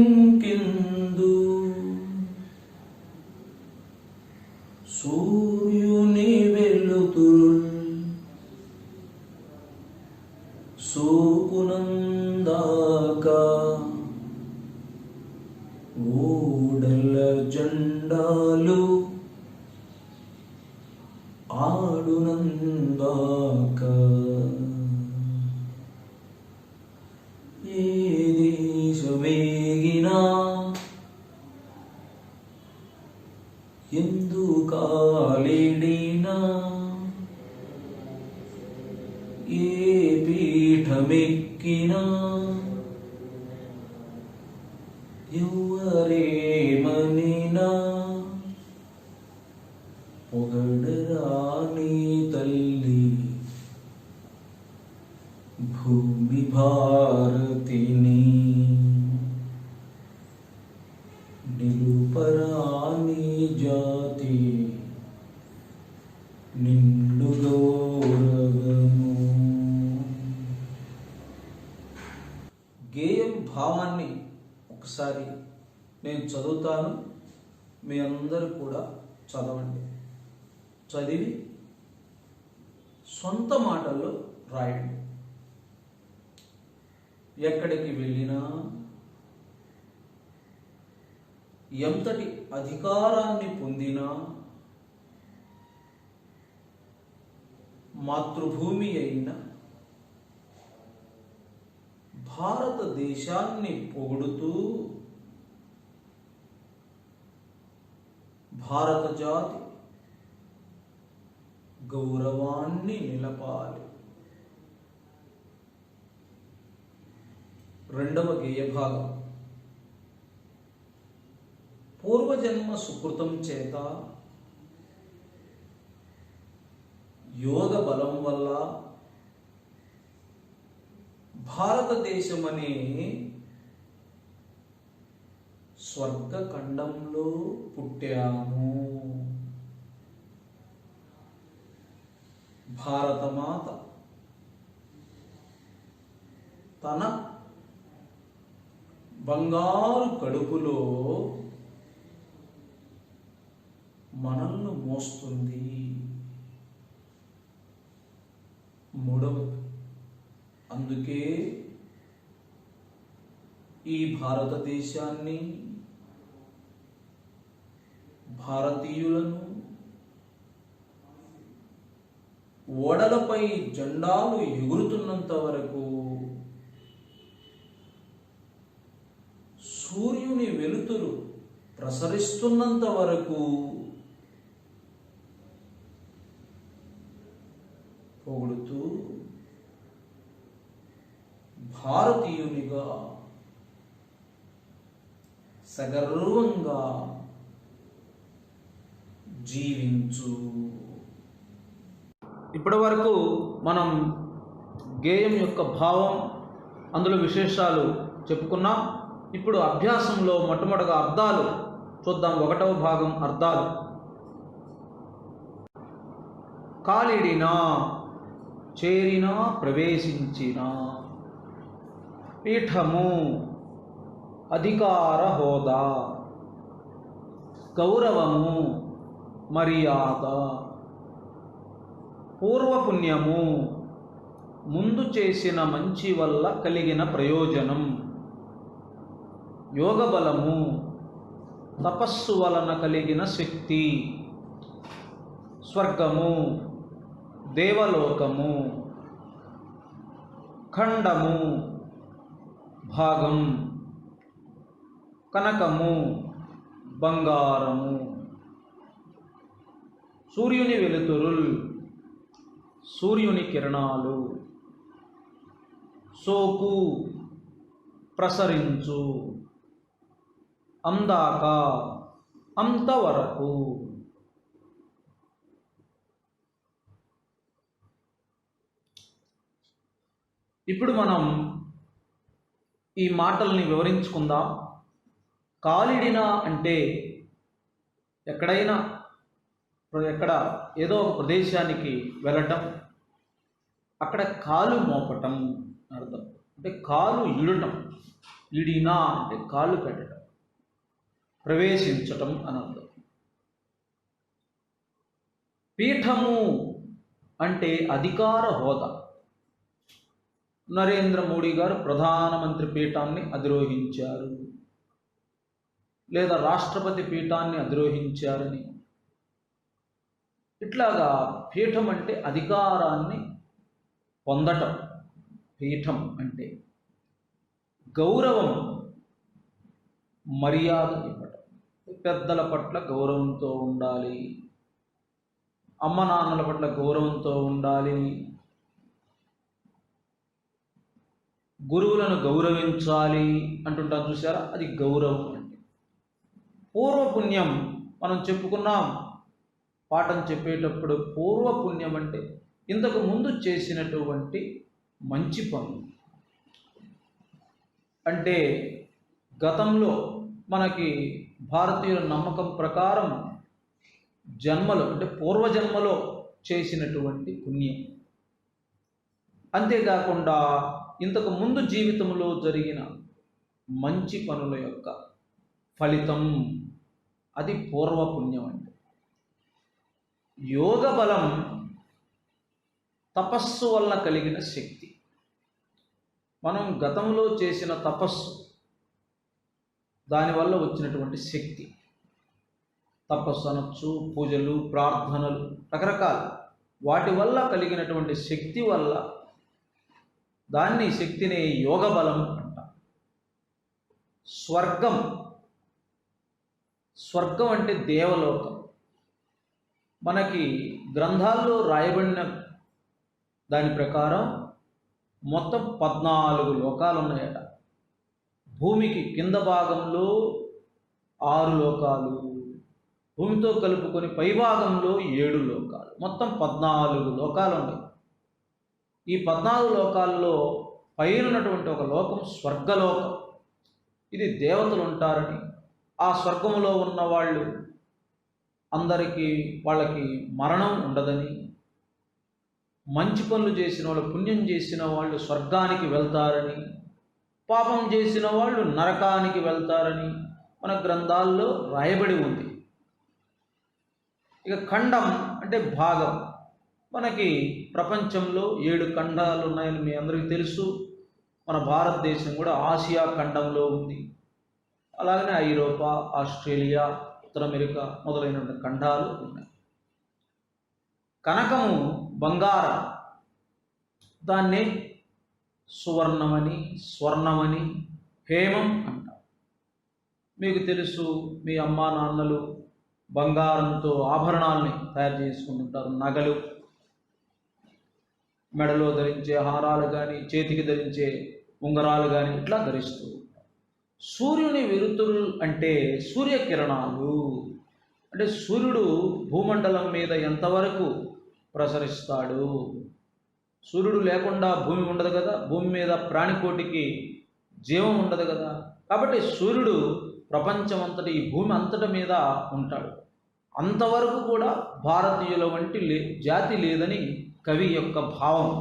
సూర్యుని వెలుతురు సోకునందాక ఓడల జెండాలు ఆడునందాక ఏ దేశమేగినా ఎందుకాలేడినా ఏ పీఠమెక్కినా ఎవ్వరేమనినా పొగడరా నీ తల్లి భూమి భారతిని, నిలుపరా నీ జాతి నిండు గౌరవము. గేయం భావాన్ని ఒకసారి నేను చదువుతాను, మీ అందరూ కూడా చదవండి. చదివి సొంత మాటల్లో రాయండి. ఎక్కడికి వెళ్ళినా ఎంతటి అధికారాన్ని పొందినా మాతృభూమి అయిన భారతదేశాన్ని పొగుడుతూ భారత జాతి గౌరవాన్ని నిలపాలి. రెండవ గేయ భాగం. పూర్వజన్మ సుకృతం చేత యోగ బలం వల్ల భారతదేశమనే స్వర్గఖండంలో పుట్టాము. భారతమాత తన బంగారు కడుపులో మనల్ని మోస్తుంది. మూడవది, అందుకే ఈ భారతదేశాన్ని, భారతీయులను ఓడలపై జెండాలు ఎగురుతున్నంత వరకు, సూర్యుని వెలుతురు ప్రసరిస్తున్నంత వరకు పొగుడుతూ భారతీయునిగా సగర్వంగా జీవించు. ఇప్పటి వరకు మనం గేయం యొక్క భావం, అందులో విశేషాలు చెప్పుకున్నాం. ఇప్పుడు అభ్యాసంలో మొట్టమొదటిగా అర్థాలు చూద్దాం. 1వ భాగం అర్థాలు. కాలిడినా, చేరినా, ప్రవేశించిన, పీఠము, అధికార హోదా, గౌరవము, మర్యాద, పూర్వపుణ్యము, ముందు చేసిన మంచి వల్ల కలిగిన ప్రయోజనం, యోగబలము, తపస్సు వలన కలిగిన శక్తి. స్వర్గము, దేవలోకము, ఖండము, భాగం, కనకము, బంగారము, సూర్యుని వెలుతురుల్, సూర్యుని కిరణాలు, సోకు, ప్రసరించు, అందాక, అంతవరకు. ఇప్పుడు మనం ఈ మాటల్ని వివరించుకుందాం. కాలిడిన అంటే ఎక్కడ ఏదో ఒక ప్రదేశానికి వెళ్ళటం, అక్కడ కాలు మోపటం అర్థం. అంటే కాలు ఇడటం, ఇడినా అంటే కాళ్ళు పెట్టడం, ప్రవేశించటం అని అర్థం. పీఠము అంటే అధికార హోదా. నరేంద్ర మోడీ గారు ప్రధానమంత్రి పీఠాన్ని అధిరోహించారు, లేదా రాష్ట్రపతి పీఠాన్ని అధిరోహించారని. ఇట్లాగా పీఠం అంటే అధికారాన్ని పొందటం. పీఠం అంటే గౌరవం, మర్యాద ఇవ్వటం. పెద్దల పట్ల గౌరవంతో ఉండాలి, అమ్మ నాన్నల పట్ల గౌరవంతో ఉండాలి, గురువులను గౌరవించాలి అంటుంటాం చూసారా, అది గౌరవం అంటే. పూర్వపుణ్యం మనం చెప్పుకున్నాం పాఠం చెప్పేటప్పుడు. పూర్వపుణ్యం అంటే ఇంతకు ముందు చేసినటువంటి మంచి పనులు. అంటే గతంలో మనకి భారతీయుల నమ్మకం ప్రకారం జన్మలో అంటే పూర్వజన్మలో చేసినటువంటి పుణ్యం. అంతేకాకుండా ఇంతకు ముందు జీవితంలో జరిగిన మంచి పనుల యొక్క ఫలితం, అది పూర్వపుణ్యం అంటే. యోగ బలం తపస్సు వల్ల కలిగిన శక్తి. మనం గతంలో చేసిన తపస్సు, దానివల్ల వచ్చినటువంటి శక్తి. తపస్సు అనొచ్చు, పూజలు, ప్రార్థనలు, రకరకాల వాటి వల్ల కలిగినటువంటి శక్తి వల్ల, దాన్ని శక్తిని యోగ బలం అంటాం. స్వర్గం, స్వర్గం అంటే దేవలోకం. మనకి గ్రంథాల్లో రాయబడిన దాని ప్రకారం మొత్తం 14 లోకాలు ఉన్నాయట. భూమికి కింద భాగంలో 6 లోకాలు, భూమితో కలుపుకొని పై భాగంలో 7 లోకాలు, మొత్తం 14 లోకాలు ఉన్నాయి. ఈ 14 లోకాల్లో పైన ఉన్నటువంటి ఒక లోకం స్వర్గలోకం. ఇది దేవతలు ఉంటారని, ఆ స్వర్గములో ఉన్న వాళ్ళు వాళ్ళకి మరణం ఉండదని, మంచి పనులు చేసిన వాళ్ళు, పుణ్యం చేసిన వాళ్ళు స్వర్గానికి వెళ్తారని, పాపం చేసిన వాళ్ళు నరకానికి వెళ్తారని మన గ్రంథాల్లో రాయబడి ఉంది. ఇక ఖండం అంటే భాగం. మనకి ప్రపంచంలో 7 ఖండాలు ఉన్నాయని మీ అందరికీ తెలుసు. మన భారతదేశం కూడా ఆసియా ఖండంలో ఉంది. అలాగనే ఐరోపా, ఆస్ట్రేలియా, ఉత్తర అమెరికా మొదలైన ఖండాలు ఉన్నాయి. కనకము బంగారం, దాన్నే సువర్ణమని, స్వర్ణమని, హేమం అంటారు. మీకు తెలుసు, మీ అమ్మా నాన్నలు బంగారంతో ఆభరణాలని తయారు చేసుకుంటుంటారు. నగలు, మెడలో ధరించే హారాలు కానీ, చేతికి ధరించే ఉంగరాలు కానీ ఇట్లా ధరిస్తూ ఉంటారు. సూర్యుని వెలుతురు అంటే సూర్యకిరణాలు. అంటే సూర్యుడు భూమండలం మీద ఎంతవరకు ప్రసరిస్తాడు. సూర్యుడు లేకుండా భూమి ఉండదు కదా, భూమి మీద ప్రాణికోటికి జీవం ఉండదు కదా. కాబట్టి సూర్యుడు ప్రపంచం అంతటి, ఈ భూమి అంతటి మీద ఉంటాడు. అంతవరకు కూడా భారతీయుల వంటి జాతి లేదని కవి యొక్క భావం.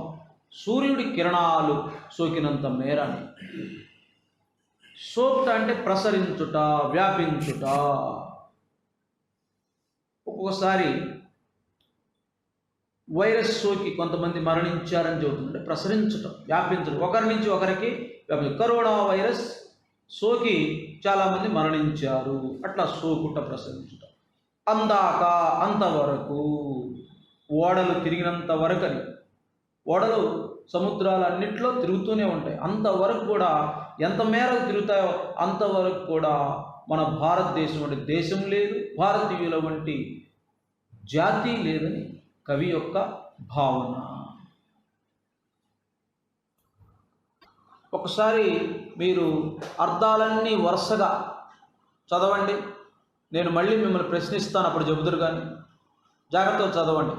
సూర్యుడి కిరణాలు సోకినంత మేరని. సోక్త అంటే ప్రసరించుట, వ్యాపించుట. ఒక్కొక్కసారి వైరస్ సోకి కొంతమంది మరణించారని చెబుతుంటే ప్రసరించటం, వ్యాపించడం, ఒకరి నుంచి ఒకరికి కరోనా వైరస్ సోకి చాలామంది మరణించారు. అట్లా సోకుట ప్రసంగించుట. అందాక అంతవరకు, ఓడలు తిరిగినంత వరకు అని. ఓడలు సముద్రాలన్నింటిలో తిరుగుతూనే ఉంటాయి. అంతవరకు కూడా ఎంత మేరకు తిరుగుతాయో అంతవరకు కూడా మన భారతదేశం వంటి దేశం లేదు, భారతీయుల వంటి జాతి లేదని కవి యొక్క భావన. ఒకసారి మీరు అర్థాలన్నీ వరుసగా చదవండి. నేను మళ్ళీ మిమ్మల్ని ప్రశ్నిస్తాను, అప్పుడు చెబుదురు కానీ జాగ్రత్తగా చదవండి.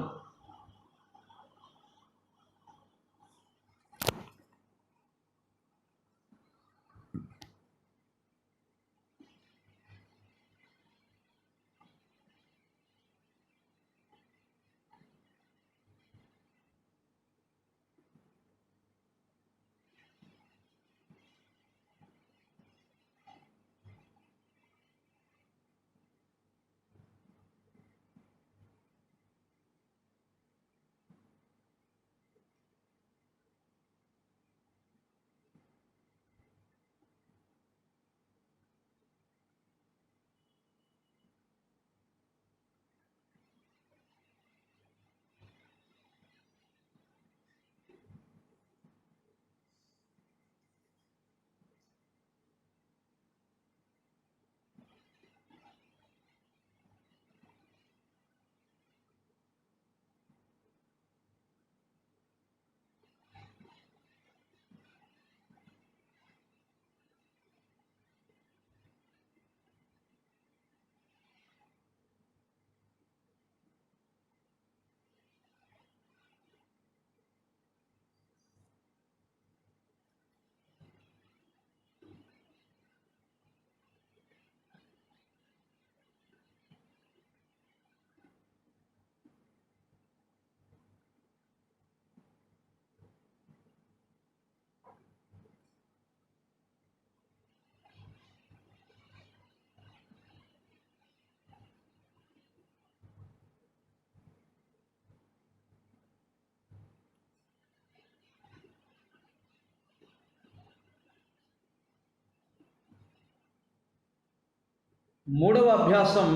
మూడవ అభ్యాసం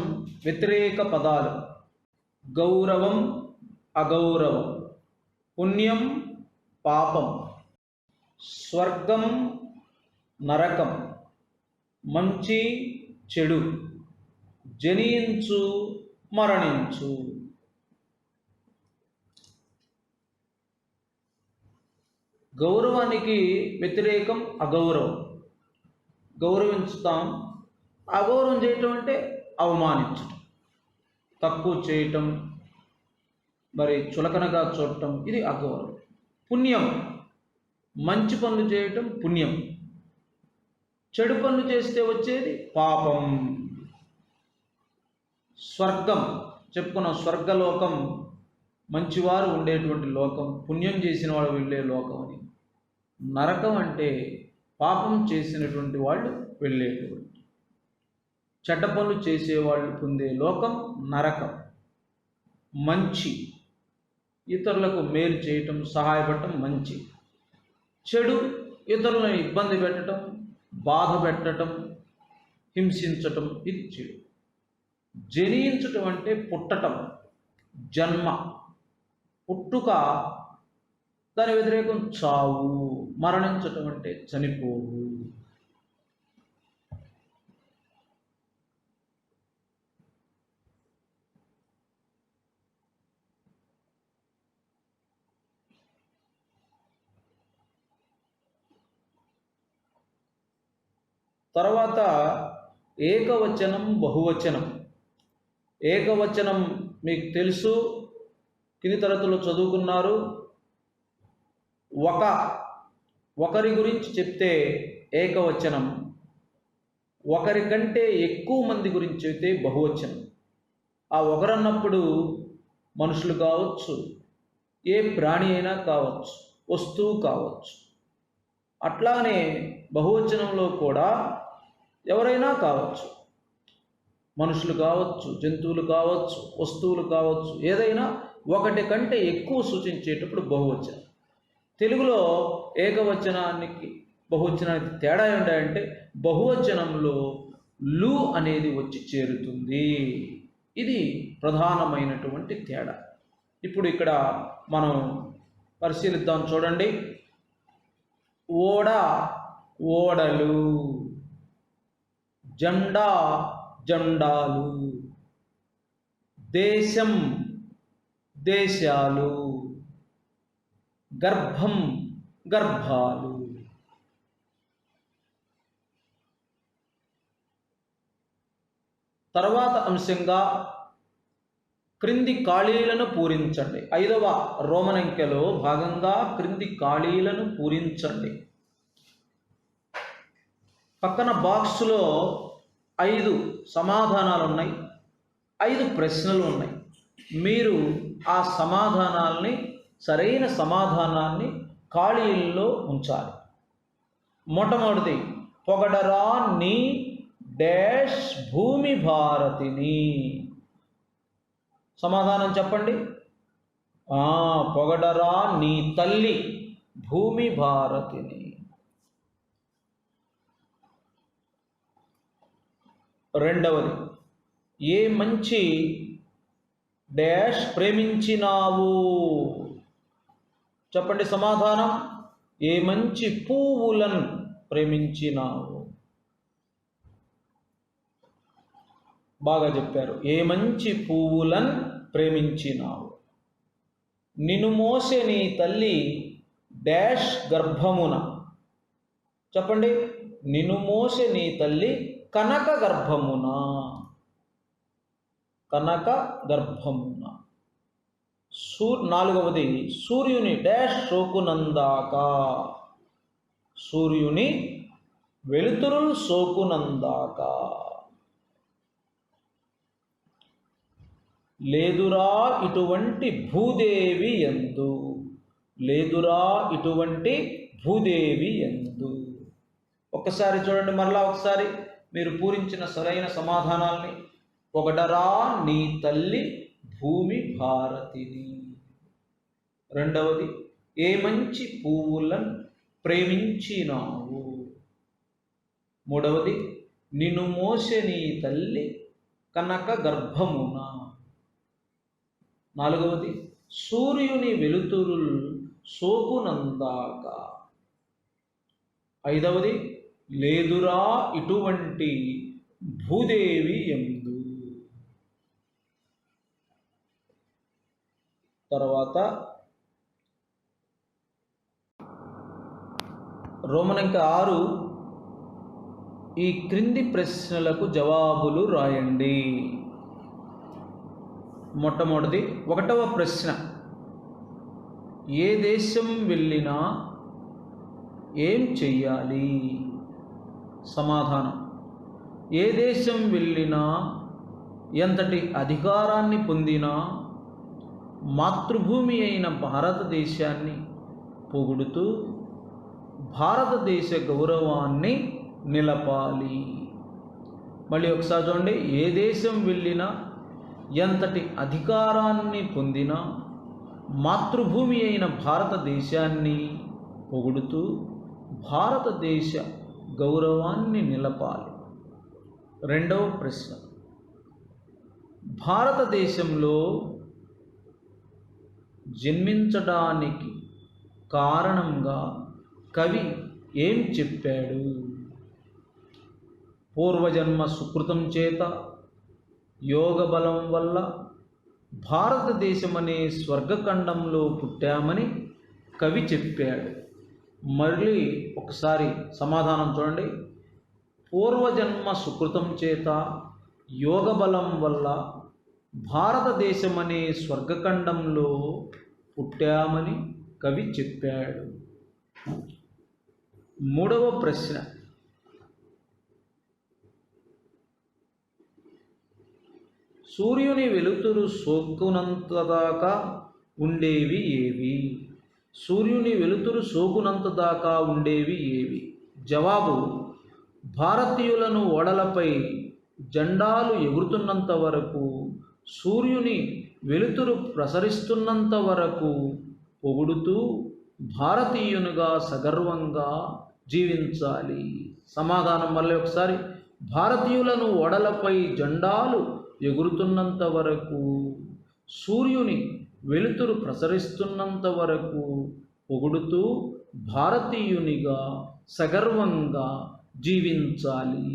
వ్యతిరేక పదాలు. గౌరవం, అగౌరవం, పుణ్యం, పాపం, స్వర్గం, నరకం, మంచి, చెడు, జనించు, మరణించు. గౌరవానికి వ్యతిరేకం అగౌరవం. గౌరవించుతాం. అగౌరవం చేయటం అంటే అవమానించటం, తక్కువ చేయటం, మరి చులకనగా చూడటం, ఇది అగౌరవం. పుణ్యం, మంచి పనులు చేయటం పుణ్యం. చెడు పనులు చేస్తే వచ్చేది పాపం. స్వర్గం చెప్పుకున్నాం, స్వర్గలోకం మంచివారు ఉండేటువంటి లోకం, పుణ్యం చేసిన వాళ్ళు వెళ్ళే లోకం అని. నరకం అంటే పాపం చేసినటువంటి వాళ్ళు వెళ్ళేటువంటి, చెడ్డ పనులు చేసేవాళ్ళు పొందే లోకం నరకం. మంచి, ఇతరులకు మేలు చేయటం, సహాయపడటం మంచి. చెడు, ఇతరులను ఇబ్బంది పెట్టడం, బాధ పెట్టడం, హింసించటం, ఇది చెడు. జనించటం అంటే పుట్టటం, జన్మ, పుట్టుక. దాని వ్యతిరేకం చావు. మరణించటం అంటే చనిపోవు. తర్వాత ఏకవచనం, బహువచనం. ఏకవచనం మీకు తెలుసు, కింది తరగతుల్లో చదువుకున్నారు. ఒకరి గురించి చెప్తే ఏకవచనం, ఒకరి కంటే ఎక్కువ మంది గురించి చెబితే బహువచనం. ఆ ఒకరన్నప్పుడు మనుషులు కావచ్చు, ఏ ప్రాణి అయినా కావచ్చు, వస్తువు కావచ్చు. అట్లానే బహువచనంలో కూడా ఎవరైనా కావచ్చు, మనుషులు కావచ్చు, జంతువులు కావచ్చు, వస్తువులు కావచ్చు, ఏదైనా ఒకటి కంటే ఎక్కువ సూచించేటప్పుడు బహువచనం. తెలుగులో ఏకవచనానికి బహువచనానికి తేడా ఏంటంటే బహువచనంలో లు అనేది వచ్చి చేరుతుంది. ఇది ప్రధానమైనటువంటి తేడా. ఇప్పుడు ఇక్కడ మనం పరిశీలిద్దాం. చూడండి, ఓడ ఓడలు, జెండా జెండాలు, దేశం దేశాలు, గర్భం గర్భాలు. తర్వాత అంశంగా క్రింది ఖాళీలను పూరించండి. 5వ రోమన్ అంకెలో భాగంగా క్రింది ఖాళీలను పూరించండి. పక్కన బాక్సులో 5 సమాధానాలు ఉన్నాయి, 5 ప్రశ్నలు ఉన్నాయి. మీరు ఆ సమాధానాల్ని, సరైన సమాధానాన్ని ఖాళీల్లో ఉంచాలి. మొట్టమొదటిది, పొగడరా నీ డాష్ భూమి భారతిని. సమాధానం చెప్పండి. పొగడరా నీ తల్లి భూమి భారతిని. రెండవది, ఏ మంచి డాష్ ప్రేమించినావు. చెప్పండి సమాధానం. ఏ మంచి పువ్వులను ప్రేమించినావు. బాగా చెప్పారు. ఏ మంచి పువ్వులను ప్రేమించినావు. నిన్ను మోసే నీ తల్లి డాష్ గర్భమున. చెప్పండి. నిన్ను మోసే నీ తల్లి కనక గర్భమున. కనక గర్భమున. నాలుగవది, సూర్యుని డాష్ సోకునందాక. సూర్యుని వెలుతురులు సోకునందాక. లేదురా ఇటువంటి భూదేవి యందు. లేదురా ఇటువంటి భూదేవి యందు. ఒక్కసారి చూడండి, మరలా ఒకసారి మీరు పూరించిన సరైన సమాధానాల్ని. పొగడరా నీ తల్లి భూమి భారతిని. రెండవది, ఏ మంచి పువ్వులను ప్రేమించినావు. మూడవది, నిన్ను మోసే నీ తల్లి కనక గర్భమున. నాలుగవది, సూర్యుని వెలుతురులు సోకునందాక. ఐదవది, లేదురా ఇటువంటి భూదేవి యందు. తర్వాత రోమన్ అంకె 6, ఈ క్రింది ప్రశ్నలకు జవాబులు రాయండి. మొట్టమొదటిది, 1వ ప్రశ్న, ఏ దేశం వెళ్ళినా ఏం చెయ్యాలి. సమాధానం, ఏ దేశం వెళ్ళినా, ఎంతటి అధికారాన్ని పొందినా మాతృభూమి అయిన భారతదేశాన్ని పొగుడుతూ భారతదేశ గౌరవాన్ని నిలపాలి. మళ్ళీ ఒకసారి చూడండి. ఏ దేశం వెళ్ళినా, ఎంతటి అధికారాన్ని పొందినా మాతృభూమి అయిన భారతదేశాన్ని పొగుడుతూ భారతదేశ గౌరవాన్ని నిలపాలి. రెండవ ప్రశ్న, భారతదేశంలో జన్మించడానికి కారణంగా కవి ఏం చెప్పాడు. పూర్వజన్మ సుకృతం చేత, యోగ బలం వల్ల భారతదేశం అనే స్వర్గఖండంలో పుట్టామని కవి చెప్పాడు. మళ్ళీ ఒకసారి సమాధానం చూడండి. పూర్వజన్మ సుకృతం చేత, యోగ బలం వల్ల భారతదేశం అనే స్వర్గఖండంలో పుట్టామని కవి చెప్పాడు. మూడవ ప్రశ్న, సూర్యుని వెలుతురు సోకునంతదాకా ఉండేవి ఏవి. సూర్యుని వెలుతురు సోకునంతదాకా ఉండేవి ఏవి. జవాబు, భారతీయులను ఓడలపై జెండాలు ఎగురుతున్నంత వరకు, సూర్యుని వెలుతురు ప్రసరిస్తున్నంత వరకు పొగుడుతూ భారతీయునిగా సగర్వంగా జీవించాలి. సమాధానం మళ్ళీ ఒకసారి, భారతీయులను ఓడలపై జెండాలు ఎగురుతున్నంత వరకు, సూర్యుని వెలుతురు ప్రసరిస్తున్నంత వరకు పొగుడుతూ భారతీయునిగా సగర్వంగా జీవించాలి.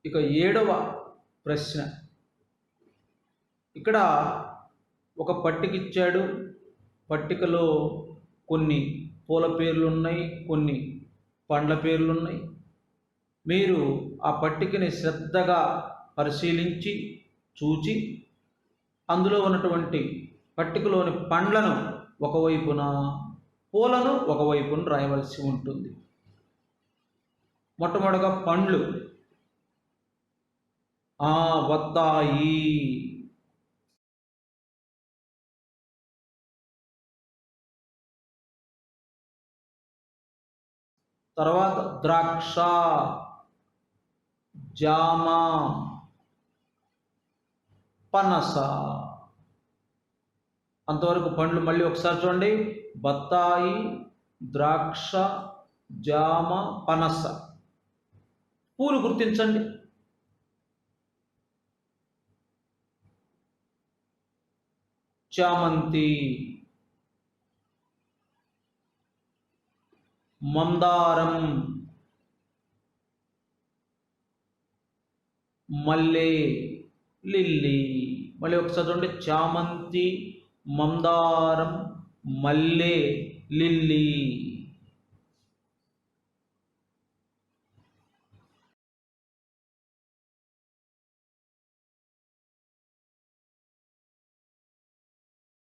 ఇక 7వ ప్రశ్న. ఇక్కడ ఒక పట్టిక ఇచ్చాడు. పట్టికలో కొన్ని పూల పేర్లు ఉన్నాయి, కొన్ని పండ్ల పేర్లు ఉన్నాయి. మీరు ఆ పట్టికని శ్రద్ధగా పరిశీలించి చూచి అందులో ఉన్నటువంటి పట్టికలోని పండ్లను ఒకవైపున, పూలను ఒకవైపున రాయవలసి ఉంటుంది. మొట్టమొదటిగా పండ్లు. బత్తాయి, తర్వాత ద్రాక్ష, జామ, పనస. అంతవరకు పండ్లు. మళ్ళీ ఒకసారి చూడండి, బత్తాయి, ద్రాక్ష, జామ, పనస. పూలు గుర్తించండి. చామంతి, మందారం, మల్లె, లిల్లీ. మళ్ళీ ఒకసారి చూడండి, చామంతి, మందారం, మల్లె, లిల్లీ.